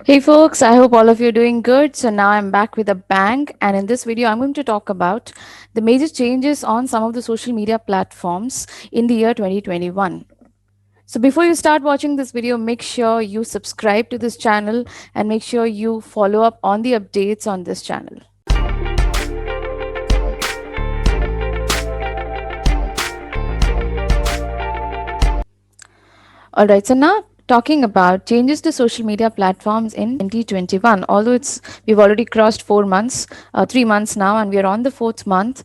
Hey folks, I hope all of you are doing good. So now I'm back with a bang, and in this video, I'm going to talk about the major changes on some of the social media platforms in the year 2021. So before you start watching this video, make sure you subscribe to this channel and make sure you follow up on the updates on this channel. All right, so now talking about changes to social media platforms in 2021. Although we've already crossed 4 months, 3 months now, and we are on the fourth month.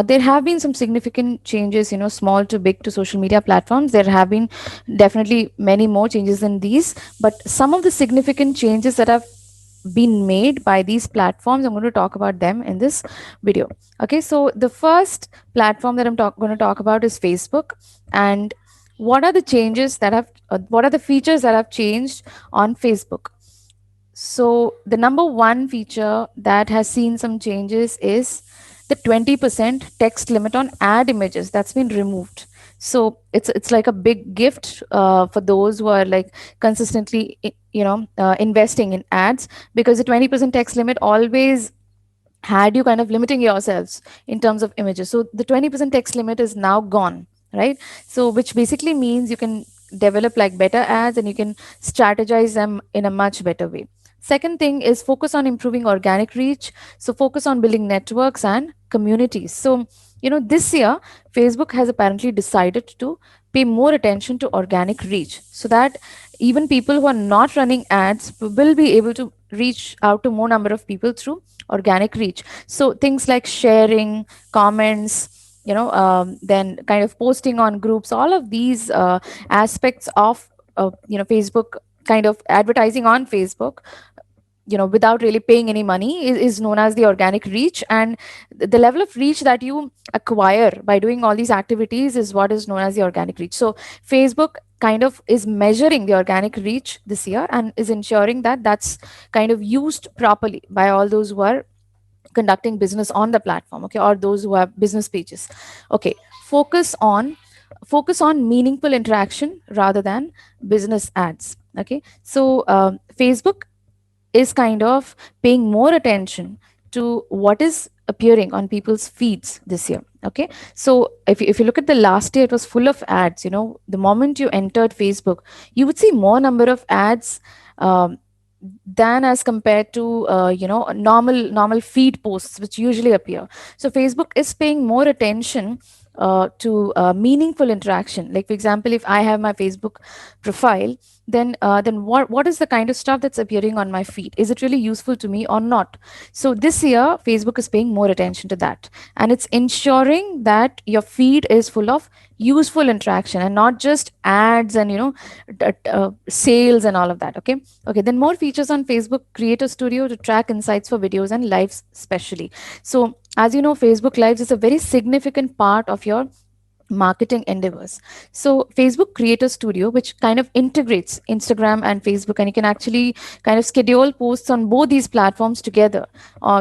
There have been some significant changes, small to big to social media platforms. There have been definitely many more changes than these, but some of the significant changes that have been made by these platforms, I'm going to talk about them in this video. Okay, so the first platform that I'm going to talk about is Facebook. And what are the changes that have what are the features that have changed on Facebook? So the number one feature that has seen some changes is the 20% text limit on ad images that's been removed. So it's like a big gift for those who are like consistently investing in ads, because the 20% text limit always had you kind of limiting yourselves in terms of images. So the 20% text limit is now gone, right? So which basically means you can develop like better ads and you can strategize them in a much better way. Second thing is focus on improving organic reach. So focus on building networks and communities. So this year Facebook has apparently decided to pay more attention to organic reach, so that even people who are not running ads will be able to reach out to more number of people through organic reach. So things like sharing, comments, then kind of posting on groups, all of these aspects of Facebook, kind of advertising on Facebook, without really paying any money, is known as the organic reach. And the level of reach that you acquire by doing all these activities is what is known as the organic reach. So Facebook kind of is measuring the organic reach this year and is ensuring that that's kind of used properly by all those who are conducting business on the platform, okay, or those who have business pages. Okay, focus on meaningful interaction rather than business ads. Okay, so Facebook is kind of paying more attention to what is appearing on people's feeds this year. Okay, so if you look at the last year, it was full of ads. The moment you entered Facebook, you would see more number of ads um, than as compared to normal feed posts which usually appear. So Facebook is paying more attention to meaningful interaction. Like for example, if I have my Facebook profile, then what is the kind of stuff that's appearing on my feed? Is it really useful to me or not? So this year Facebook is paying more attention to that, and it's ensuring that your feed is full of useful interaction and not just ads and sales and all of that. Okay, then more features on Facebook Creator Studio to track insights for videos and lives especially. So as you know, Facebook Lives is a very significant part of your marketing endeavors. So Facebook Creator Studio, which kind of integrates Instagram and Facebook, and you can actually kind of schedule posts on both these platforms together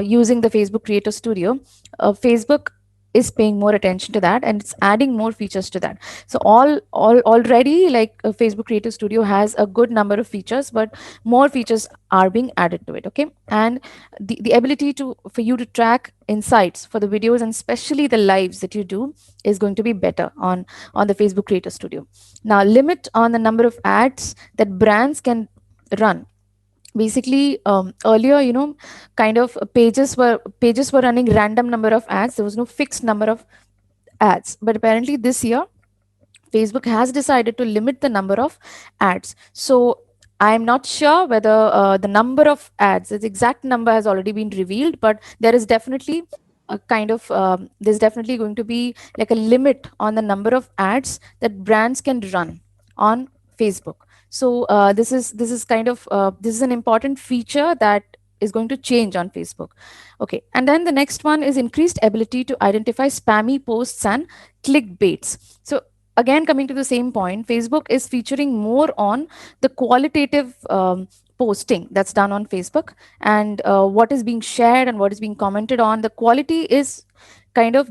using the Facebook Creator Studio. Facebook is paying more attention to that, and it's adding more features to that. So all already, like Facebook Creator Studio has a good number of features, but more features are being added to it. Okay, and the ability for you to track insights for the videos and especially the lives that you do is going to be better on the Facebook Creator Studio. Now, limit on the number of ads that brands can run. Basically, earlier, kind of pages were running random number of ads. There was no fixed number of ads, but apparently this year Facebook has decided to limit the number of ads. So I'm not sure whether the number of ads, the exact number has already been revealed, but there is definitely a kind of there's definitely going to be like a limit on the number of ads that brands can run on Facebook. So this is kind of this is an important feature that is going to change on Facebook. Okay, and then the next one is increased ability to identify spammy posts and clickbaits. So again, coming to the same point, Facebook is featuring more on the qualitative posting that's done on Facebook, and what is being shared and what is being commented on. The quality is kind of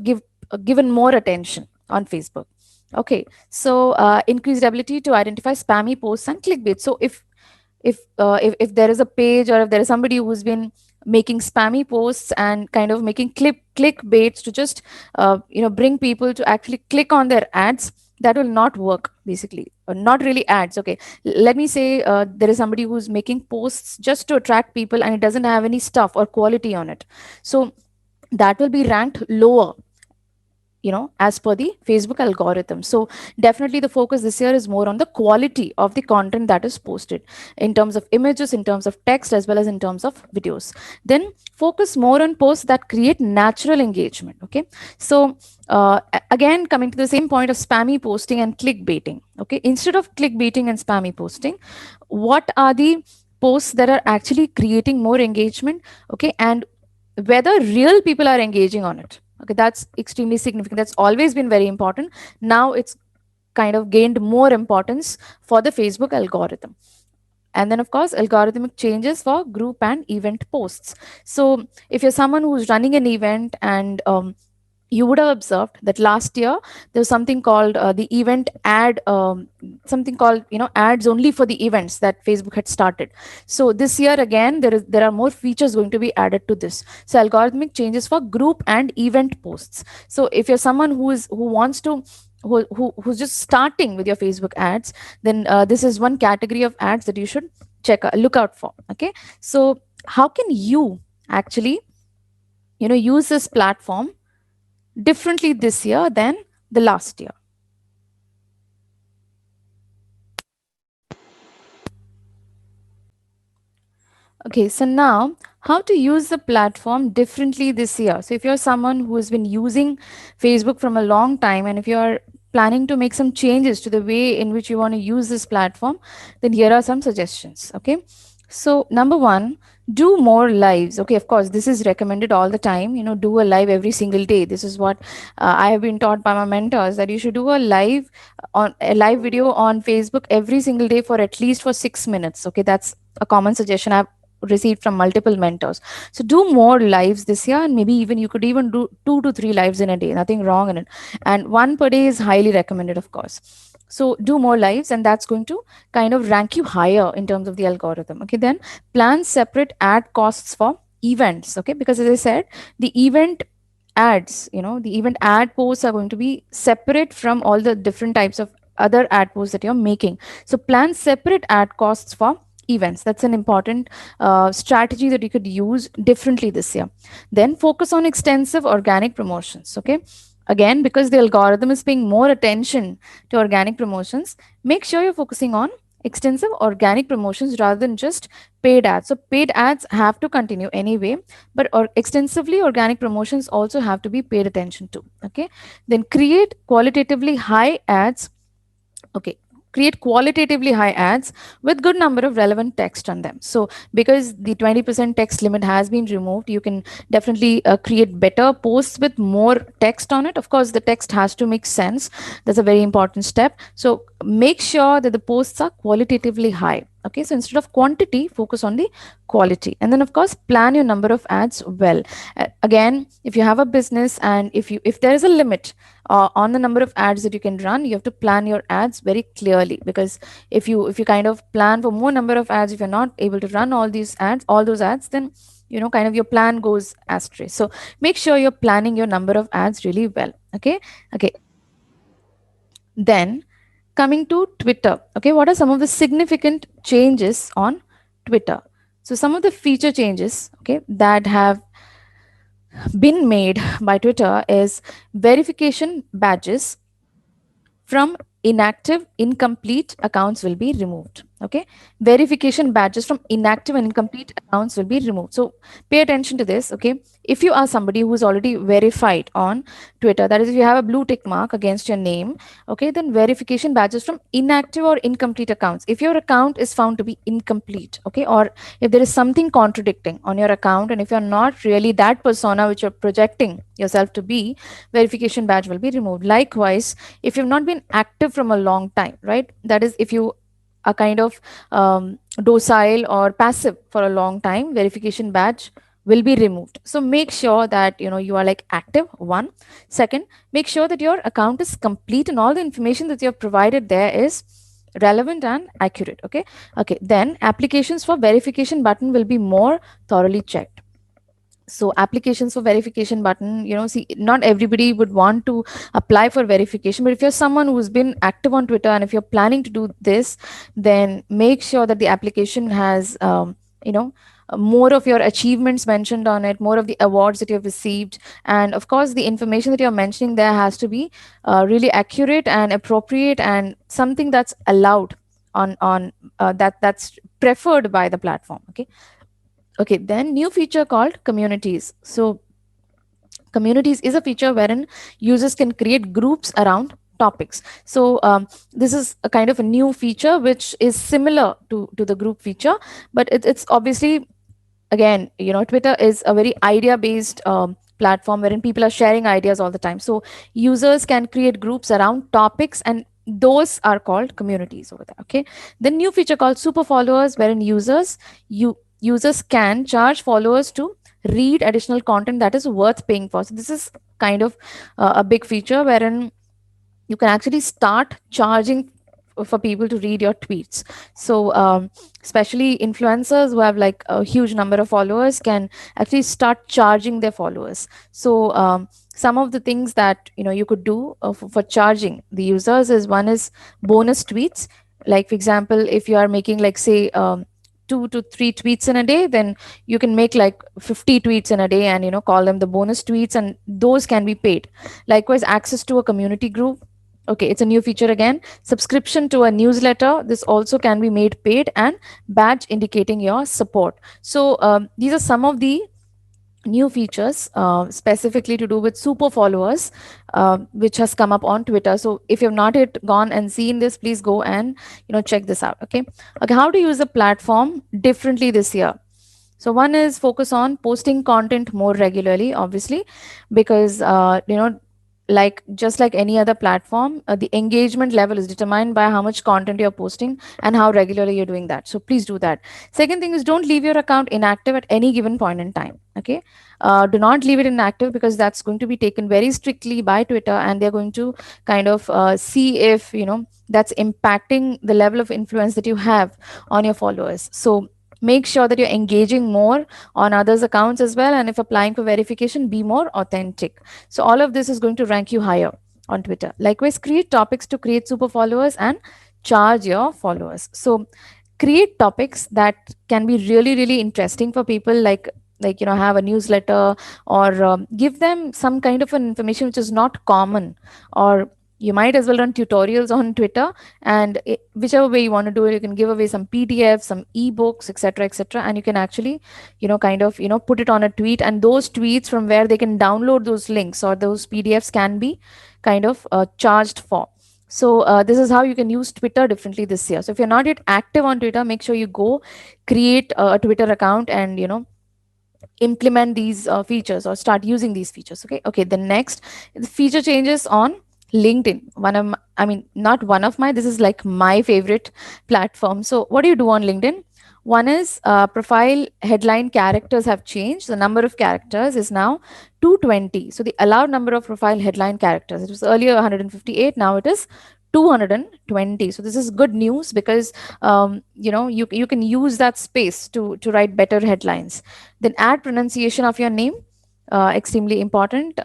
given more attention on Facebook. Okay, so increased ability to identify spammy posts and clickbait. So If there is a page, or if there is somebody who's been making spammy posts and kind of making clickbaits to just bring people to actually click on their ads, that will not work basically. Not really ads, okay. Let me say, there is somebody who's making posts just to attract people and it doesn't have any stuff or quality on it, so that will be ranked lower, as per the Facebook algorithm. So definitely the focus this year is more on the quality of the content that is posted, in terms of images, in terms of text, as well as in terms of videos. Then focus more on posts that create natural engagement. Okay. So again, coming to the same point of spammy posting and clickbaiting. Okay. Instead of clickbaiting and spammy posting, what are the posts that are actually creating more engagement? Okay. And whether real people are engaging on it. Okay, that's extremely significant. That's always been very important. Now it's kind of gained more importance for the Facebook algorithm. And then, of course, algorithmic changes for group and event posts. So if you're someone who's running an event, and you would have observed that last year there was something called the event ad, something called ads only for the events that Facebook had started. So this year again, there are more features going to be added to this. So algorithmic changes for group and event posts. So if you're someone who wants to who's just starting with your Facebook ads, then this is one category of ads that you should look out for. Okay. So how can you actually use this platform differently this year than the last year? Okay, so now how to use the platform differently this year. So if you're someone who has been using Facebook from a long time, and if you're planning to make some changes to the way in which you want to use this platform, then here are some suggestions. Okay. So number one, do more lives. Okay, of course, this is recommended all the time. Do a live every single day. This is what I have been taught by my mentors, that you should do a live video on Facebook every single day for at least for 6 minutes. Okay, that's a common suggestion I've received from multiple mentors. So do more lives this year, and maybe even you could even do 2 to 3 lives in a day. Nothing wrong in it. And one per day is highly recommended, of course. So do more lives, and that's going to kind of rank you higher in terms of the algorithm. Okay, then plan separate ad costs for events. Okay, because as I said, the event ads, the event ad posts are going to be separate from all the different types of other ad posts that you're making. So plan separate ad costs for events. That's an important strategy that you could use differently this year. Then focus on extensive organic promotions. Okay, again, because the algorithm is paying more attention to organic promotions, make sure you're focusing on extensive organic promotions rather than just paid ads. So paid ads have to continue anyway, but extensively organic promotions also have to be paid attention to. Okay, then create qualitatively high ads with good number of relevant text on them. So because the 20% text limit has been removed, you can definitely create better posts with more text on it. Of course, the text has to make sense. That's a very important step. So make sure that the posts are qualitatively high. Okay, so instead of quantity, focus on the quality. And then, of course, plan your number of ads well. Again, if you have a business, and if there is a limit on the number of ads that you can run, you have to plan your ads very clearly. Because if you kind of plan for more number of ads, if you're not able to run all those ads, then kind of your plan goes astray. So make sure you're planning your number of ads really well. Okay. Then coming to Twitter. Okay, what are some of the significant changes on Twitter? So some of the feature changes, okay, that have been made by Twitter is verification badges from inactive, incomplete accounts will be removed. Okay, verification badges from inactive and incomplete accounts will be removed. So pay attention to this. Okay, if you are somebody who is already verified on Twitter, that is, if you have a blue tick mark against your name, okay, then verification badges from inactive or incomplete accounts. If your account is found to be incomplete, okay, or if there is something contradicting on your account, and if you're not really that persona which you're projecting yourself to be, verification badge will be removed. Likewise, if you've not been active from a long time, right, that is, if you are kind of docile or passive for a long time, verification badge will be removed. So make sure that you are like active. One. Second, make sure that your account is complete and all the information that you have provided there is relevant and accurate. Okay, then applications for verification button will be more thoroughly checked. So applications for verification button, see, not everybody would want to apply for verification, but if you're someone who's been active on Twitter and if you're planning to do this, then make sure that the application has you know more of your achievements mentioned on it, more of the awards that you have received, and of course the information that you're mentioning there has to be really accurate and appropriate and something that's allowed on that's preferred by the platform. Okay, then new feature called communities. So communities is a feature wherein users can create groups around topics. So this is a kind of a new feature which is similar to the group feature, but it's obviously, again, Twitter is a very idea based platform wherein people are sharing ideas all the time. So users can create groups around topics, and those are called communities over there. Okay, the new feature called super followers, wherein users can charge followers to read additional content that is worth paying for. So this is kind of a big feature wherein you can actually start charging for people to read your tweets. So especially influencers who have like a huge number of followers can actually start charging their followers. So some of the things that you could do for charging the users is, one is bonus tweets. Like for example, if you are making like say 2 to 3 tweets in a day, then you can make like 50 tweets in a day and call them the bonus tweets, and those can be paid. Likewise, access to a community group. Okay, it's a new feature again. Subscription to a newsletter, this also can be made paid, and badge indicating your support. So these are some of the new features specifically to do with super followers, which has come up on Twitter. So if you have not yet gone and seen this, please go and check this out. Okay, how to use the platform differently this year. So one is focus on posting content more regularly, obviously, because like just like any other platform, the engagement level is determined by how much content you're posting and how regularly you're doing that. So please do that. Second thing is, don't leave your account inactive at any given point in time. Okay, do not leave it inactive, because that's going to be taken very strictly by Twitter, and they're going to kind of see if that's impacting the level of influence that you have on your followers. So make sure that you're engaging more on others accounts as well, and if applying for verification, be more authentic. So all of this is going to rank you higher on Twitter. Likewise, create topics to create super followers and charge your followers. So create topics that can be really really interesting for people, like have a newsletter, or give them some kind of an information which is not common, or you might as well run tutorials on Twitter, and whichever way you want to do it, you can give away some PDFs, some ebooks, etc., etc., and you can actually kind of put it on a tweet, and those tweets from where they can download those links or those PDFs can be kind of charged for. So this is how you can use Twitter differently this year. So if you're not yet active on Twitter, make sure you go create a Twitter account and implement these features or start using these features. Okay, the next, the feature changes on LinkedIn. I mean, not one of my, this is like my favorite platform. So what do you do on LinkedIn? One is profile headline characters have changed. The number of characters is now 220. So the allowed number of profile headline characters, it was earlier 158, now it is 220. So this is good news, because you can use that space to write better headlines. Then add pronunciation of your name, extremely important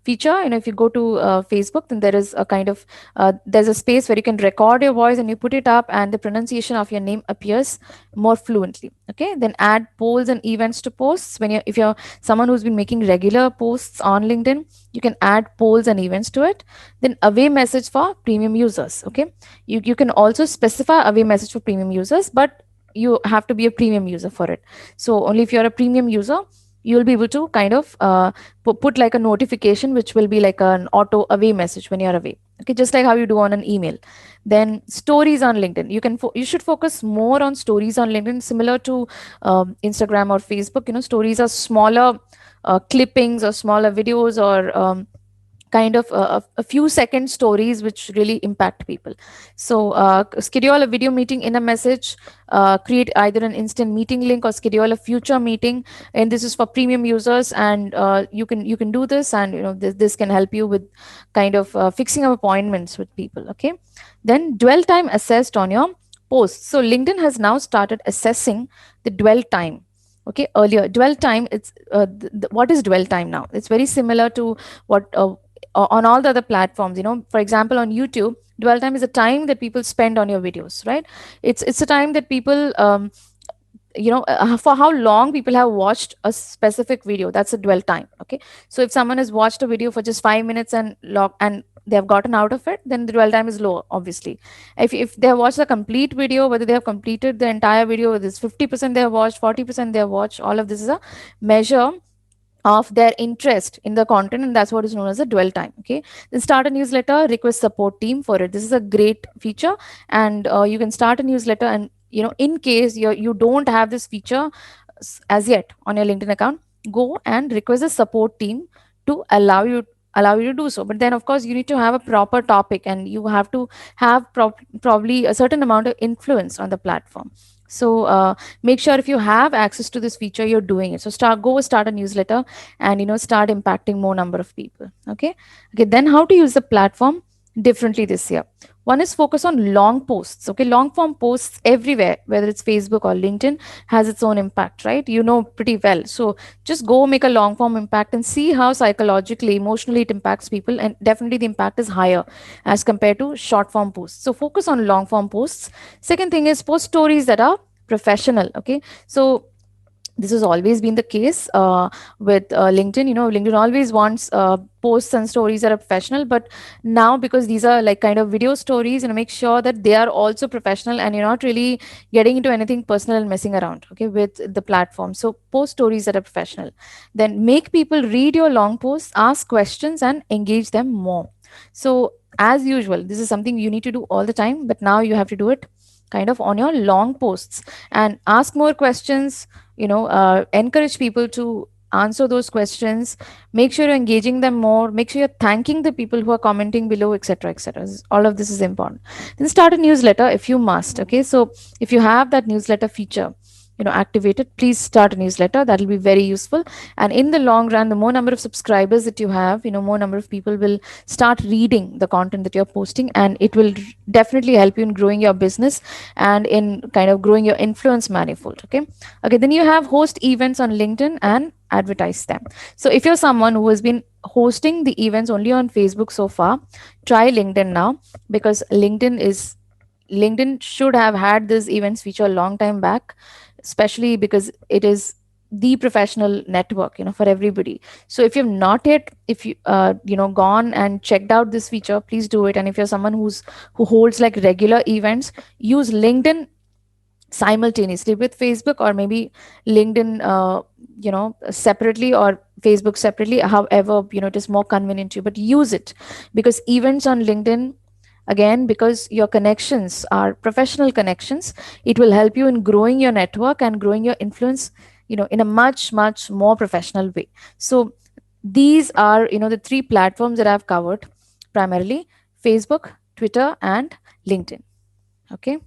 feature. If you go to Facebook, then there is a kind of there's a space where you can record your voice and you put it up, and the pronunciation of your name appears more fluently. Okay, then add polls and events to posts. If you're someone who's been making regular posts on LinkedIn, you can add polls and events to it. Then away message for premium users. Okay, you can also specify away message for premium users, but you have to be a premium user for it. So only if you're a premium user, you'll be able to kind of put like a notification which will be like an auto away message when you're away. Okay, just like how you do on an email. Then stories on LinkedIn, you should focus more on stories on LinkedIn, similar to Instagram or Facebook. Stories are smaller clippings or smaller videos, or kind of a few second stories which really impact people. So schedule a video meeting in a message, create either an instant meeting link or schedule a future meeting, and this is for premium users, and you can do this, and this can help you with kind of fixing up appointments with people. Okay, then dwell time assessed on your posts. So LinkedIn has now started assessing the dwell time. Okay, earlier dwell time, it's what is dwell time now? It's very similar to what on all the other platforms. For example, on YouTube, dwell time is a time that people spend on your videos, right? It's a time that people for how long people have watched a specific video. That's a dwell time. Okay, so if someone has watched a video for just 5 minutes and they have gotten out of it, then the dwell time is low, obviously. If they have watched the complete video, whether they have completed the entire video, whether it's 50% they have watched, 40% they have watched, all of this is a measure of their interest in the content, and that's what is known as a dwell time. Okay, then start a newsletter, request support team for it. This is a great feature, and you can start a newsletter, and in case you don't have this feature as yet on your LinkedIn account, go and request a support team to allow you to do so. But then of course you need to have a proper topic, and you have to have probably a certain amount of influence on the platform. So make sure if you have access to this feature, you're doing it. So start a newsletter, and start impacting more number of people. Okay, then how to use the platform differently this year. One is focus on long posts. Okay, long form posts everywhere, whether it's Facebook or LinkedIn, has its own impact, right? Pretty well. So just go make a long form impact and see how psychologically, emotionally it impacts people, and definitely the impact is higher as compared to short form posts. So focus on long form posts. Second thing is post stories that are professional. Okay, so this has always been the case with LinkedIn. LinkedIn always wants posts and stories that are professional, but now, because these are like kind of video stories, make sure that they are also professional, and you're not really getting into anything personal and messing around, okay, with the platform. So post stories that are professional. Then make people read your long posts, ask questions, and engage them more. So as usual, this is something you need to do all the time, but now you have to do it kind of on your long posts, and ask more questions. Encourage people to answer those questions. Make sure you're engaging them more. Make sure you're thanking the people who are commenting below, etc., etc. All of this is important. Then start a newsletter if you must. Okay, so if you have that newsletter feature activated, please start a newsletter. That will be very useful, and in the long run, the more number of subscribers that you have, more number of people will start reading the content that you're posting, and it will definitely help you in growing your business and in kind of growing your influence manifold. Okay, then you have host events on LinkedIn and advertise them. So if you're someone who has been hosting the events only on Facebook so far, try LinkedIn now, because LinkedIn should have had this events feature a long time back, especially because it is the professional network for everybody. So if you've not yet, if you gone and checked out this feature, please do it. And if you're someone who holds like regular events, use LinkedIn simultaneously with Facebook, or maybe LinkedIn separately, or Facebook separately, however it is more convenient to you, but use it, because events on LinkedIn, again, because your connections are professional connections, it will help you in growing your network and growing your influence in a much much more professional way. So these are the three platforms that I've covered, primarily Facebook, Twitter, and LinkedIn. Okay.